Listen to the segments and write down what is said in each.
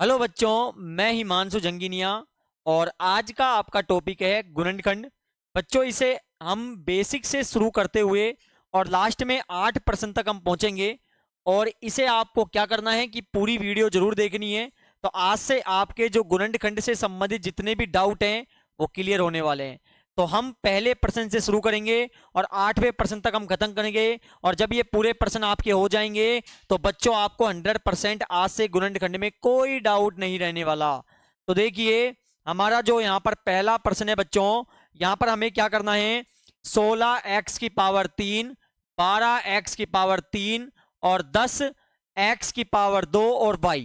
Hello बच्चों, मैं हिमांशु जंगीनिया और आज का आपका टॉपिक है गुणनखंड। बच्चों, इसे हम बेसिक से शुरू करते हुए और लास्ट में 8% तक हम पहुंचेंगे। और इसे आपको क्या करना है कि पूरी वीडियो जरूर देखनी है। तो आज से आपके जो गुणनखंड से संबंधित जितने भी डाउट हैं वो क्लियर होने वाले हैं। तो हम पहले प्रश्न से शुरू करेंगे और 8वें प्रश्न तक हम खत्म करेंगे। और जब ये पूरे प्रश्न आपके हो जाएंगे तो बच्चों आपको 100% आज से गुणनखंड में कोई डाउट नहीं रहने वाला। तो देखिए, हमारा जो यहाँ पर पहला प्रश्न है बच्चों, यहाँ पर हमें क्या करना है। 16x की पावर 3, 12x की पावर 3 और 10x की पावर 2 और y,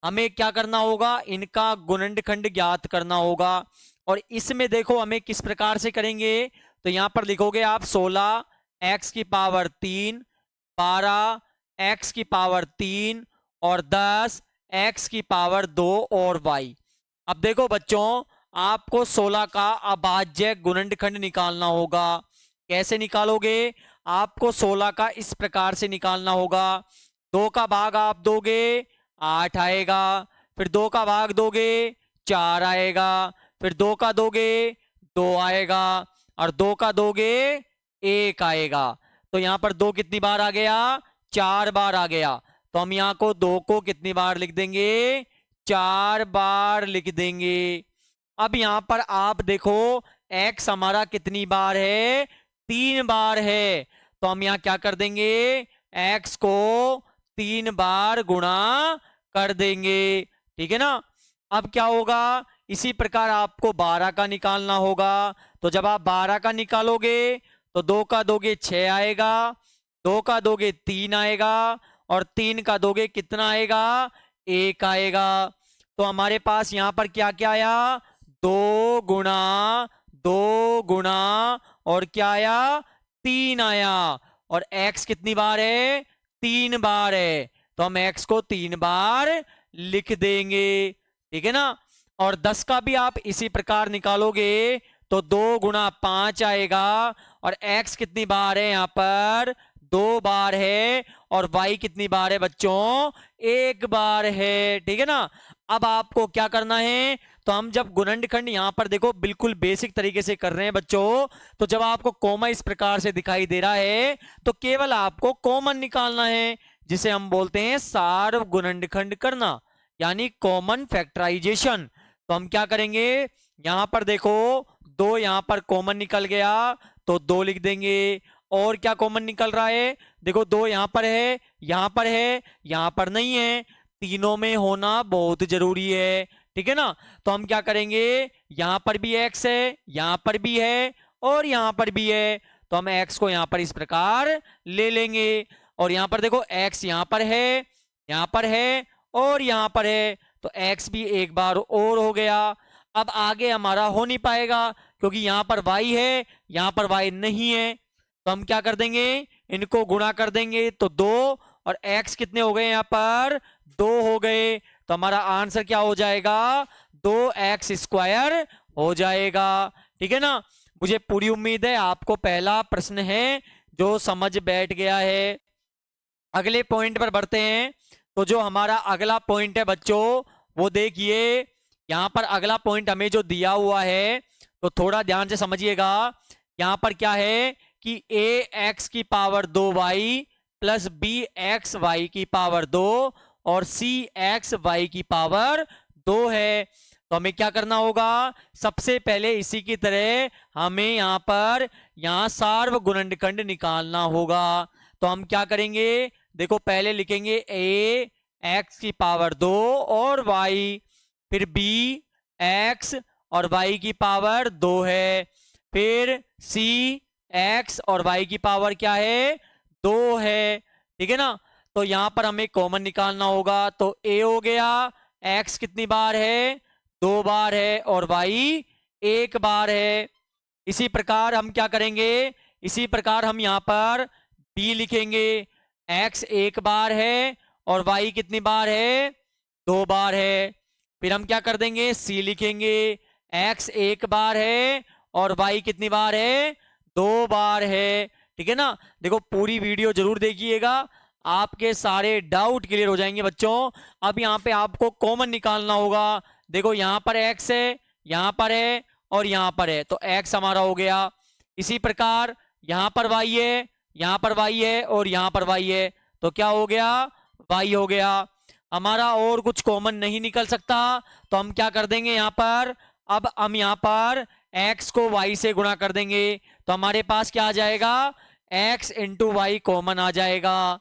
हमें क्या करना होगा, इनका गुणनखंड ज्ञात करना होगा। और इसमें देखो हमें किस प्रकार से करेंगे। तो यहां पर लिखोगे आप 16x की पावर 3, 12x की पावर 3 और 10x की पावर 2 और y। अब देखो बच्चों, आपको 16 का अभाज्य गुणनखंड निकालना होगा। कैसे निकालोगे? आपको 16 का इस प्रकार से निकालना होगा। 2 का भाग आप दोगे 8 आएगा, फिर 2 का भाग दोगे 4 आएगा, फिर 2 का दोगे 2 आएगा और 2 का दोगे 1 आएगा। तो यहां पर 2 कितनी बार आ गया? 4 बार आ गया। तो हम यहां को 2 को कितनी बार लिख देंगे? 4 बार लिख देंगे। अब यहां पर आप देखो, x हमारा कितनी बार है? 3 बार है। तो हम यहां क्या कर देंगे? x को 3 बार गुणा कर देंगे। ठीक है ना? अब क्या होगा? इसी प्रकार आपको 12 का निकालना होगा। तो जब आप 12 का निकालोगे तो 2 का दोगे 6 आएगा, 2 का दोगे 3 आएगा और 3 का दोगे कितना आएगा? 1 आएगा। तो हमारे पास यहां पर क्या क्या आया? 2 गुणा 2 गुणा और क्या आया? 3 आया। और x कितनी बार है? 3 बार है। तो हम x को 3 बार लिख देंगे। ठीक है ना? और 10 का भी आप इसी प्रकार निकालोगे तो 2 गुणा 5 आएगा। और x कितनी बार है? यहां पर 2 बार है। और y कितनी बार है बच्चों? 1 बार है। ठीक है ना? अब आपको क्या करना है? तो हम जब गुणनखंड यहां पर देखो बिल्कुल बेसिक तरीके से कर रहे हैं बच्चों। तो जब आपको कॉमा इस प्रकार से दिखाई दे रहा है तो केवल आपको कॉमन निकालना है, जिसे हम बोलते हैं सार्व गुणनखंड करना, यानी कॉमन फैक्टराइजेशन। तो हम क्या करेंगे? यहां पर देखो, 2 यहां पर कॉमन निकल गया तो 2 लिख देंगे। और क्या कॉमन निकल रहा है? देखो 2 यहां पर है, यहां पर है, यहां पर नहीं है। तीनों में होना बहुत जरूरी है। ठीक है ना? तो हम क्या करेंगे? यहां पर भी x है, यहां पर भी है और यहां पर भी है। तो हम x को यहां पर इस प्रकार ले लेंगे। और यहां पर देखो x यहां पर है, यहां पर है और यहां पर है। तो x भी एक बार और हो गया। अब आगे हमारा हो नहीं पाएगा क्योंकि यहां पर y है, यहां पर y नहीं है। तो हम क्या कर देंगे? इनको गुणा कर देंगे तो 2 और x कितने हो गए? यहां पर 2 हो गए। तो हमारा आंसर क्या हो जाएगा? 2x² हो जाएगा। ठीक है ना? मुझे पूरी उम्मीद है आपको पहला प्रश्न है जो समझ बैठ गया है। अगले पॉइंट पर बढ़ते हैं। तो जो हमारा अगला पॉइंट है बच्चों, वो देखिए, यहां पर अगला पॉइंट हमें जो दिया हुआ है तो थोड़ा ध्यान से समझिएगा। यहां पर क्या है कि ax की पावर 2y प्लस bxy की पावर 2 और cxy की पावर 2 है। तो हमें क्या करना होगा? सबसे पहले इसी की तरह हमें यहां पर सार्व गुणनखंड निकालना होगा। तो हम क्या करेंगे? देखो पहले लिखेंगे x की पावर 2 और y, फिर b x और y की पावर 2 है, फिर c x और y की पावर क्या है? 2 है। ठीक है ना? तो यहां पर हमें कॉमन निकालना होगा। तो a हो गया, x कितनी बार है? 2 बार है और y 1 बार है। इसी प्रकार हम क्या करेंगे? इसी प्रकार हम यहां पर b लिखेंगे। x 1 बार है और y कितनी बार है? 2 बार है। फिर हम क्या कर देंगे? c लिखेंगे। x 1 बार है और y कितनी बार है? 2 बार है। ठीक है ना? देखो पूरी वीडियो जरूर देखिएगा, आपके सारे डाउट क्लियर हो जाएंगे बच्चों। अब यहाँ पे आपको कॉमन निकालना होगा। देखो यहाँ पर x है, यहाँ पर है और यहाँ पर है, तो x हमारा हो गया। इसी प्रकार यहाँ पर y है, यहाँ पर y है और यहाँ पर y है, तो क्या हो गया, y हो गया हमारा। और कुछ कॉमन नहीं निकल सकता, तो हम क्या कर देंगे यहाँ पर, अब हम यहाँ पर x को y से गुणा कर देंगे, तो हमारे पास क्या आ जाएगा, x इंटू वाई कॉमन आ जाएगा।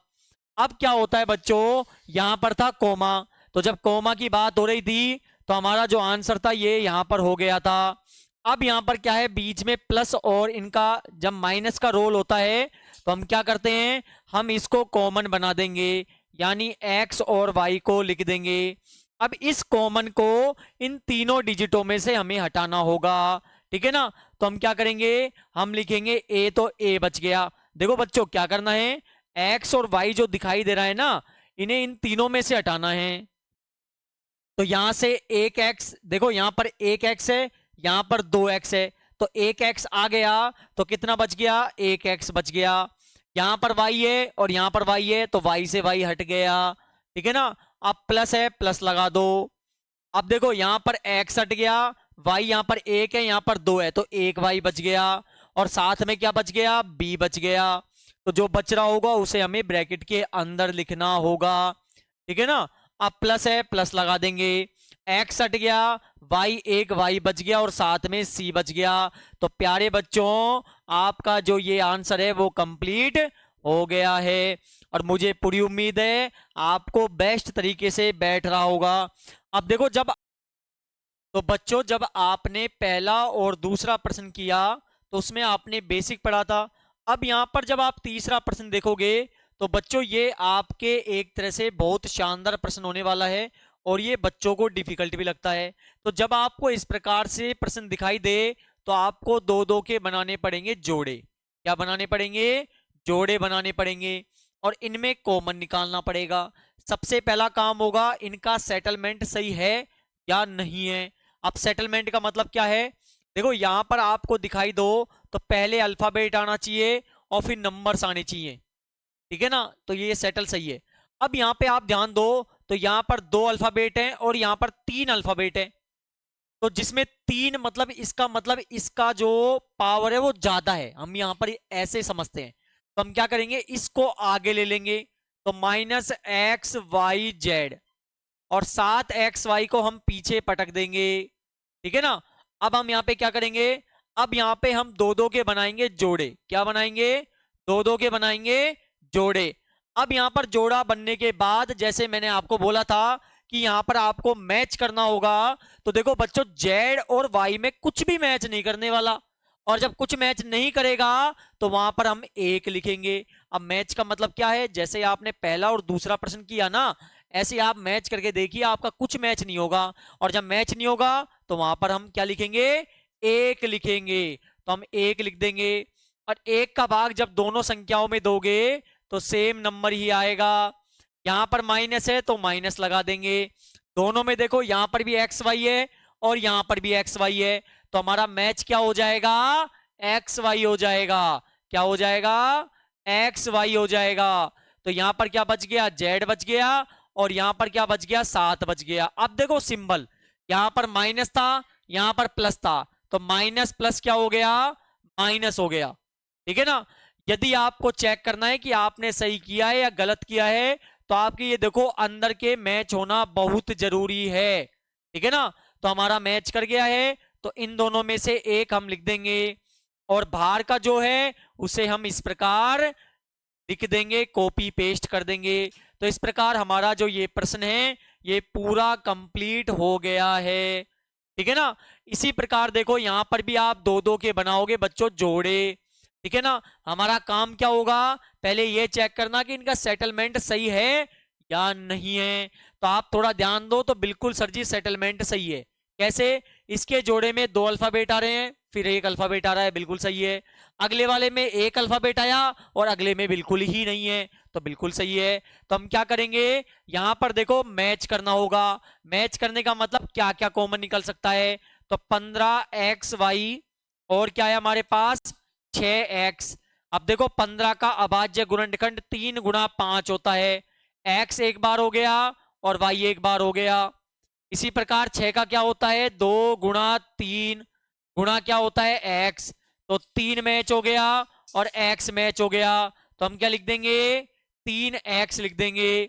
अब क्या होता है बच्चों, यहां पर था कोमा, तो जब कोमा की बात हो रही थी तो हमारा जो आंसर था ये यहां पर हो गया था। अब यहां पर क्या है, बीच में प्लस और इनका जब माइनस का रोल होता है तो हम क्या करते हैं, हम इसको कॉमन बना देंगे, यानी x और y को लिख देंगे। अब इस कॉमन को इन तीनों डिजिटों में से हमें हटाना होगा, ठीक है ना। तो हम क्या करेंगे, हम लिखेंगे a, तो a बच गया। देखो बच्चों क्या करना है, x और y जो दिखाई दे रहा है ना, इन्हें इन तीनों में से हटाना है। तो यहां से एक x, देखो यहां पर एक x है, यहां पर 2x है, तो एक x आ गया, तो कितना बच गया, एक x बच गया। यहां पर y है और यहां पर y है, तो y से y हट गया, ठीक है ना। अब प्लस है, प्लस लगा दो। अब देखो यहां पर x हट गया, y यहां पर एक है, यहां पर 2 है, तो एक y बच गया, और साथ में क्या बच गया, b बच गया। तो जो बच रहा होगा उसे हमें ब्रैकेट के अंदर लिखना होगा, ठीक है ना। अब प्लस है, प्लस लगा देंगे, x हट गया, एक y बच गया और साथ में c बच गया। तो प्यारे बच्चों आपका जो ये आंसर है वो कंप्लीट हो गया है, और मुझे पूरी उम्मीद है आपको बेस्ट तरीके से बैठ रहा होगा। अब देखो तो बच्चों जब आपने पहला और दूसरा प्रश्न किया तो उसमें आपने बेसिक पढ़ा था। अब यहां पर जब आप तीसरा प्रश्न देखोगे तो बच्चों ये आपके एक तरह से बहुत शानदार प्रश्न होने वाला है, और ये बच्चों को डिफिकल्ट भी लगता है। तो जब आपको इस प्रकार से प्रश्न दिखाई दे तो आपको दो दो के बनाने पड़ेंगे जोड़े। क्या बनाने पड़ेंगे, जोड़े बनाने पड़ेंगे, और इनमें कॉमन निकालना पड़ेगा। सबसे पहला काम होगा इनका सेटलमेंट सही है या नहीं है। अब सेटलमेंट का मतलब क्या है, देखो यहां पर आपको दिखाई दो तो पहले अल्फाबेट आना चाहिए और फिर नंबर्स आने चाहिए, ठीक है ना, तो ये सेटल सही है। अब यहां पे आप ध्यान दो तो यहां पर 2 अल्फाबेट हैं और यहां पर 3 अल्फाबेट हैं, तो जिसमें 3 मतलब इसका मतलब इसका जो पावर है वो ज्यादा है, हम यहां पर ऐसे समझते हैं। तो हम क्या करेंगे, इसको आगे ले लेंगे, तो -XYZ, और 7XY को हम पीछे पटक देंगे, ठीक है ना। अब हम यहाँ पे क्या करेंगे, अब यहाँ पे हम दो दो के बनाएंगे जोड़े। क्या बनाएंगे, दो दो के बनाएंगे जोड़े। अब यहाँ पर जोड़ा बनने के बाद जैसे मैंने आपको बोला था कि यहाँ पर आपको मैच करना होगा, तो देखो बच्चों जेड और वाई में कुछ भी मैच नहीं करने वाला, और जब कुछ मैच नहीं करेगा तो वहां पर हम एक लिखेंगे। अब मैच का मतलब क्या है, जैसे आपने पहला और दूसरा प्रश्न किया ना, ऐसे आप मैच करके देखिए आपका कुछ मैच नहीं होगा, और जब मैच नहीं होगा तो वहां पर हम क्या लिखेंगे, एक लिखेंगे। तो हम एक लिख देंगे, और एक का भाग जब दोनों संख्याओं में दोगे तो सेम नंबर ही आएगा। यहां पर माइनस है तो माइनस लगा देंगे, दोनों में देखो यहां पर भी एक्स वाई है और यहां पर भी एक्स वाई है, तो हमारा मैच क्या हो जाएगा, एक्स वाई हो जाएगा। क्या हो जाएगा, एक्स वाई हो जाएगा। तो यहां पर क्या बच गया, जेड बच गया, और यहां पर क्या बच गया, 7 बच गया। अब देखो सिंबल, यहां पर माइनस था, यहां पर प्लस था, तो माइनस प्लस क्या हो गया, माइनस हो गया, ठीक है ना। यदि आपको चेक करना है कि आपने सही किया है या गलत किया है तो आपके ये देखो अंदर के मैच होना बहुत जरूरी है, ठीक है ना। तो हमारा मैच कर गया है, तो इन दोनों में से एक हम लिख देंगे, और बाहर का जो है उसे हम इस प्रकार लिख देंगे, कॉपी पेस्ट कर देंगे। तो इस प्रकार हमारा जो ये प्रश्न है ये पूरा कंप्लीट हो गया है, ठीक है ना। इसी प्रकार देखो यहां पर भी आप दो दो के बनाओगे बच्चों जोड़े, ठीक है ना। हमारा काम क्या होगा, पहले ये चेक करना कि इनका सेटलमेंट सही है या नहीं है। तो आप थोड़ा ध्यान दो, तो बिल्कुल सर जी सेटलमेंट सही है। कैसे, इसके जोड़े में 2 अल्फाबेट आ रहे हैं, फिर एक अल्फाबेट आ रहा है, बिल्कुल सही है। अगले वाले में एक अल्फाबेट आया और अगले में बिल्कुल ही नहीं है, तो बिल्कुल सही है। तो हम क्या करेंगे, यहां पर देखो मैच करना होगा। मैच करने का मतलब क्या क्या कॉमन निकल सकता है, तो 15XY और क्या है हमारे पास 6X। अब देखो 15 का अभाज्य गुणनखंड 3 गुणा 5 होता है। x एक बार हो गया और y एक बार हो गया। इसी प्रकार 6 का क्या होता है, 2 गुणा 3 गुणा क्या होता है, x। तो 3 मैच हो गया और x मैच हो गया। तो हम क्या लिख देंगे, 3x लिख देंगे।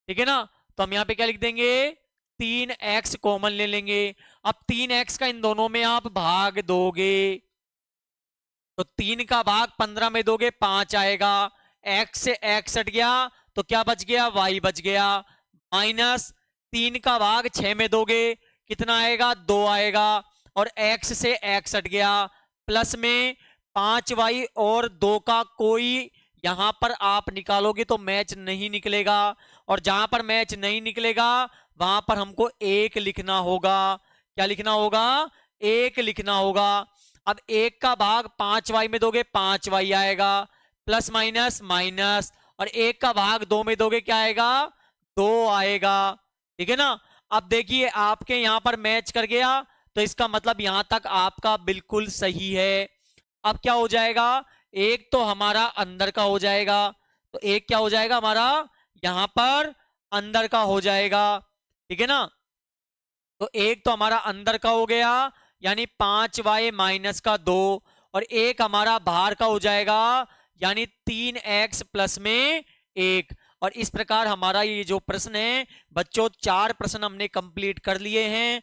ठीक है ना। तो हम यहाँ पे क्या लिख देंगे, 3x कॉमन ले लेंगे। अब 3x का इन दोनों में आप भाग दोगे, तो 3 का भाग 15 में दोगे 5 आएगा। x से x हट गया तो क्या बच गया, y बच गया। माइनस 3 का भाग 6 में दोगे कितना आएगा, 2 आएगा। और x से x हट गया, प्लस में 5y और 2 का कोई यहां पर आप निकालोगे तो मैच नहीं निकलेगा, और जहां पर मैच नहीं निकलेगा वहां पर हमको 1 लिखना होगा। क्या लिखना होगा, 1 लिखना होगा। अब 1 का भाग 5y में दोगे 5y आएगा, प्लस माइनस माइनस, और 1 का भाग 2 में दोगे क्या आएगा, 2 आएगा। ठीक है ना। अब देखिए आपके यहां पर मैच कर गया, तो इसका मतलब यहां तक आपका बिल्कुल सही है। अब क्या हो जाएगा, एक तो हमारा अंदर का हो जाएगा, तो एक क्या हो जाएगा हमारा यहां पर अंदर का हो जाएगा। ठीक है ना। तो एक तो हमारा अंदर का हो गया, यानी 5y माइनस का 2, और एक हमारा बाहर का हो जाएगा, यानी 3x प्लस में 1। और इस प्रकार हमारा ये जो प्रश्न है बच्चों, 4 प्रश्न हमने कंप्लीट कर लिए हैं।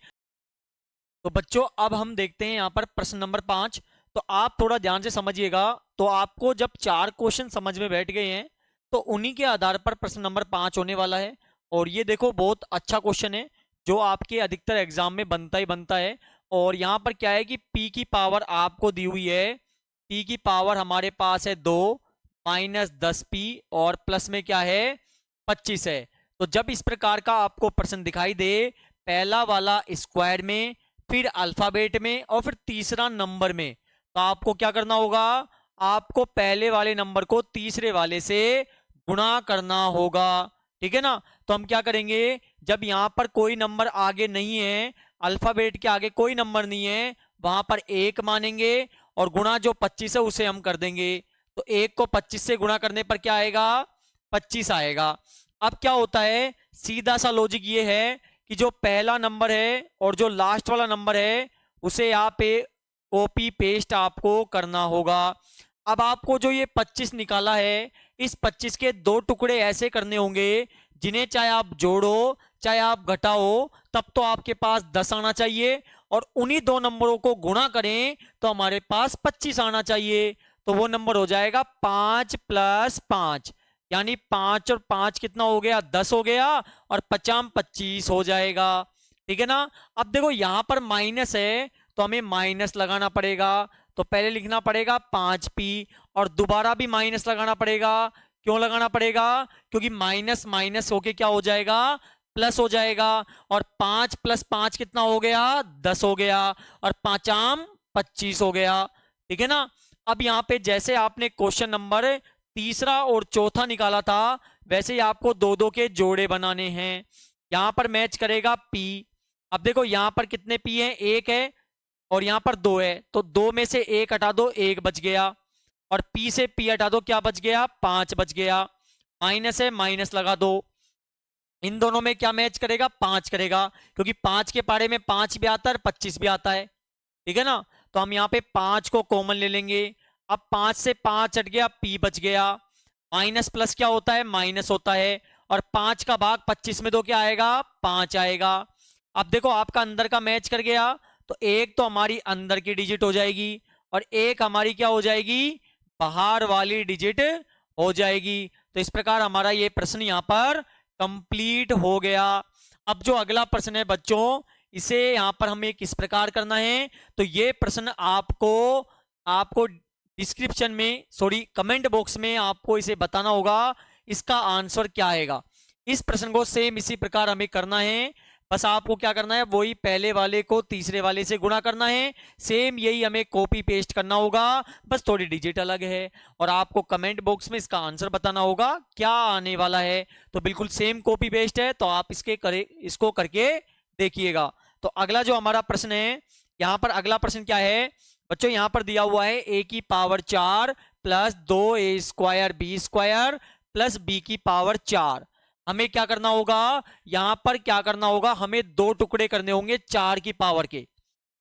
तो बच्चों अब हम देखते हैं यहाँ पर प्रश्न नंबर 5। तो आप थोड़ा ध्यान से समझिएगा। तो आपको जब 4 क्वेश्चन समझ में बैठ गए हैं तो उन्हीं के आधार पर प्रश्न नंबर 5 होने वाला है। और ये देखो बहुत अच्छा क्वेश्चन है जो आपके अधिकतर एग्जाम में बनता ही बनता है। और यहाँ पर क्या है कि p की पावर आपको दी हुई है, p की पावर हमारे पास है 2 माइनस 10p और प्लस में क्या है 25 है। तो जब इस प्रकार का आपको प्रश्न दिखाई दे, पहला वाला स्क्वायर में, फिर अल्फाबेट में, और फिर तीसरा नंबर में, तो आपको क्या करना होगा, आपको पहले वाले नंबर को तीसरे वाले से गुणा करना होगा। ठीक है ना। तो हम क्या करेंगे, जब यहां पर कोई नंबर आगे नहीं है, अल्फाबेट के आगे कोई नंबर नहीं है, वहां पर 1 मानेंगे, और गुणा जो 25 है उसे हम कर देंगे। तो 1 को 25 से गुणा करने पर क्या आएगा, 25 आएगा। अब क्या होता है, सीधा सा लॉजिक ये है कि जो पहला नंबर है और जो लास्ट वाला नंबर है उसे यहाँ पे कॉपी पेस्ट आपको करना होगा। अब आपको जो ये 25 निकाला है, इस 25 के 2 टुकड़े ऐसे करने होंगे जिन्हें चाहे आप जोड़ो चाहे आप घटाओ, तब तो आपके पास 10 आना चाहिए, और उन्हीं 2 नंबरों को गुणा करें तो हमारे पास 25 आना चाहिए। तो वो नंबर हो जाएगा 5 प्लस 5, यानी 5 और 5 कितना हो गया, 10 हो गया, और 50 25 हो जाएगा। ठीक है ना। अब देखो यहां पर माइनस है तो हमें माइनस लगाना पड़ेगा। तो पहले लिखना पड़ेगा 5p, और दोबारा भी माइनस लगाना पड़ेगा। क्यों लगाना पड़ेगा, क्योंकि माइनस माइनस होके क्या हो जाएगा, प्लस हो जाएगा। और 5 प्लस 5 कितना हो गया, 10 हो गया, और 5 25 हो गया। ठीक है ना। अब यहाँ पे जैसे आपने क्वेश्चन नंबर तीसरा और चौथा निकाला था, वैसे ही आपको 2-2 के जोड़े बनाने हैं। यहां पर मैच करेगा p। अब देखो यहां पर कितने p है, 1 है, और यहां पर 2 है, तो 2 में से 1 हटा दो, 1 बच गया, और p से p हटा दो, क्या बच गया, 5 बच गया। माइनस है, माइनस लगा दो। इन दोनों में क्या मैच करेगा, 5 करेगा, क्योंकि 5 के पारे में 5 भी आता है और 25 भी आता है। ठीक है ना। तो हम यहाँ पे 5 को कॉमन ले लेंगे। अब 5 से 5 हट गया, p बच गया। माइनस प्लस क्या होता है, माइनस होता है, और 5 का भाग 25 में दो क्या आएगा, 5 आएगा। अब देखो आपका अंदर का मैच कर गया, तो एक तो हमारी अंदर की डिजिट हो जाएगी, और एक हमारी क्या हो जाएगी, बाहर वाली डिजिट हो जाएगी। तो इस प्रकार हमारा ये प्रश्न यहाँ पर कंप्लीट हो गया। अब जो अगला प्रश्न है बच्चों, इसे यहां पर हमें किस प्रकार करना है, तो ये प्रश्न आपको आपको डिस्क्रिप्शन में, सॉरी कमेंट बॉक्स में आपको इसे बताना होगा इसका आंसर क्या आएगा। इस प्रश्न को सेम इसी प्रकार हमें करना है। बस आपको क्या करना है, वही पहले वाले को तीसरे वाले से गुणा करना है। सेम यही हमें कॉपी पेस्ट करना होगा, बस थोड़ी डिजिट अलग है। और आपको कमेंट बॉक्स में इसका आंसर बताना होगा क्या आने वाला है। तो बिल्कुल सेम कॉपी पेस्ट है, तो आप इसको करके देखिएगा। तो अगला जो हमारा प्रश्न है, यहाँ पर अगला प्रश्न क्या है बच्चों, यहाँ पर दिया हुआ है a की power 4 plus 2a² b² plus b की पावर 4। हमें क्या करना होगा, यहां पर क्या करना होगा, हमें दो टुकड़े करने होंगे 4 की पावर के।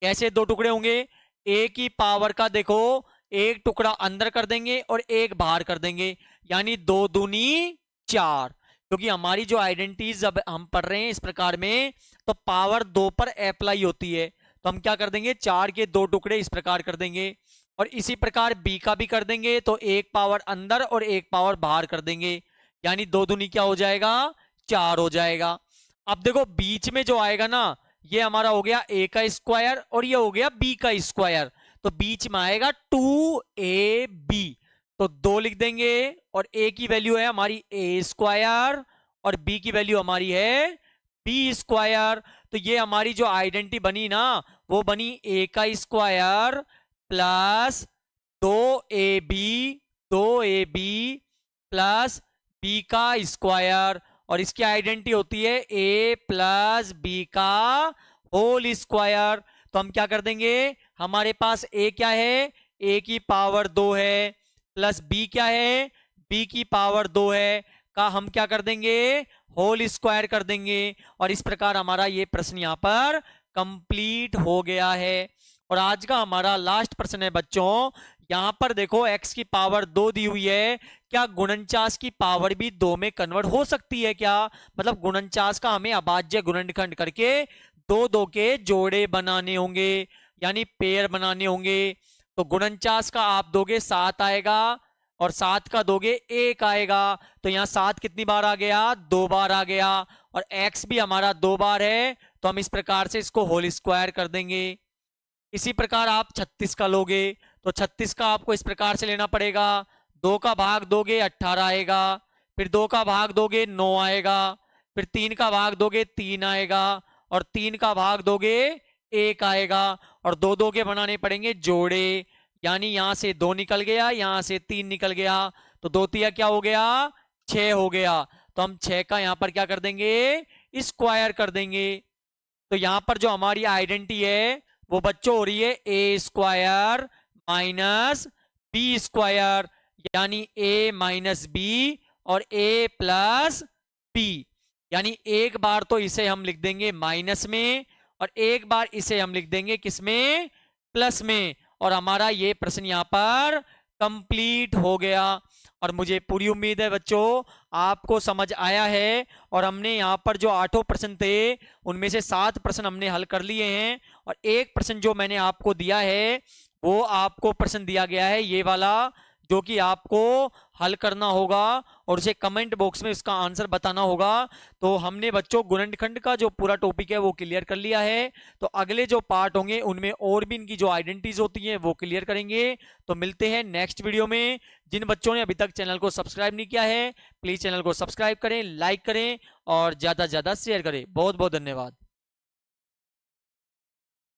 कैसे दो टुकड़े होंगे, a की पावर का देखो एक टुकड़ा अंदर कर देंगे और एक बाहर कर देंगे, यानी 2 दूनी 4। क्योंकि हमारी जो आइडेंटिटीज अब हम पढ़ रहे हैं इस प्रकार में, तो पावर 2 पर अप्लाई होती है, तो हम क्या कर देंगे 4 के दो टुकड़े इस प्रकार कर देंगे। और इसी प्रकार b का भी कर देंगे, तो एक पावर अंदर और एक पावर बाहर कर देंगे, यानी 2 दूनी क्या हो जाएगा 4 हो जाएगा। अब देखो बीच में जो आएगा ना, ये हमारा हो गया a² और ये हो गया b², तो बीच में आएगा 2ab, तो 2 लिख देंगे और a की वैल्यू है हमारी a² और b की वैल्यू हमारी है b²। तो ये हमारी जो आइडेंटिटी बनी ना, वो बनी a² plus 2ab plus b² और इसकी आइडेंटिटी होती है a प्लस b का होल स्क्वायर। तो हम क्या कर देंगे, हमारे पास a क्या है, a की पावर 2 है, प्लस b क्या है, b की पावर 2 है, का हम क्या कर देंगे होल स्क्वायर कर देंगे। और इस प्रकार हमारा ये प्रश्न यहाँ पर कंप्लीट हो गया है। और आज का हमारा लास्ट प्रश्न है बच्चों, यहां पर देखो x की पावर 2 दी हुई है, क्या गुणनचास की पावर भी 2 में कन्वर्ट हो सकती है क्या, मतलब गुणनचास का हमें अभाज्य गुणनखंड करके 2 के जोड़े बनाने होंगे, यानी पेयर बनाने होंगे। तो गुणनचास का आप दोगे 7 आएगा और 7 का दोगे 1 आएगा, तो यहाँ 7 कितनी बार आ गया 2 बार आ गया, और x भी हमारा 2 बार है, तो हम इस प्रकार से इसको होल स्क्वायर कर देंगे। इसी प्रकार आप 36 का लोगे, तो 36 का आपको इस प्रकार से लेना पड़ेगा, 2 का भाग दोगे 18 आएगा, फिर 2 का भाग दोगे 9 आएगा, फिर 3 का भाग दोगे 3 आएगा, और 3 का भाग दोगे 1 आएगा, और 2 के बनाने पड़ेंगे जोड़े, यानी यहां से 2 निकल गया, यहां से 3 निकल गया, तो 2 तिया क्या हो गया 6 हो गया, तो हम 6 का यहां पर क्या कर देंगे स्क्वायर कर देंगे। तो यहां पर जो हमारी आइडेंटिटी है वो बच्चों हो रही है a² माइनस b², यानी a माइनस b और a प्लस b, यानी एक बार तो इसे हम लिख देंगे माइनस में और एक बार इसे हम लिख देंगे किसमें प्लस में, और हमारा ये प्रश्न यहाँ पर कंप्लीट हो गया। और मुझे पूरी उम्मीद है बच्चों आपको समझ आया है, और हमने यहाँ पर जो 8 प्रश्न थे उनमें से 7 प्रश्न हमने हल कर लिए हैं, और एक प्रश्न जो मैंने आपको दिया है वो आपको प्रश्न दिया गया है ये वाला, जो कि आपको हल करना होगा और उसे कमेंट बॉक्स में इसका आंसर बताना होगा। तो हमने बच्चों गुणनखंड का जो पूरा टॉपिक है वो क्लियर कर लिया है, तो अगले जो पार्ट होंगे उनमें और भी इनकी जो आइडेंटिटीज होती हैं वो क्लियर करेंगे। तो मिलते हैं नेक्स्ट वीडियो में। जिन बच्चों ने अभी तक चैनल को सब्सक्राइब नहीं किया है प्लीज चैनल को सब्सक्राइब करें, लाइक करें और ज्यादा से ज्यादा शेयर करें। बहुत बहुत धन्यवाद।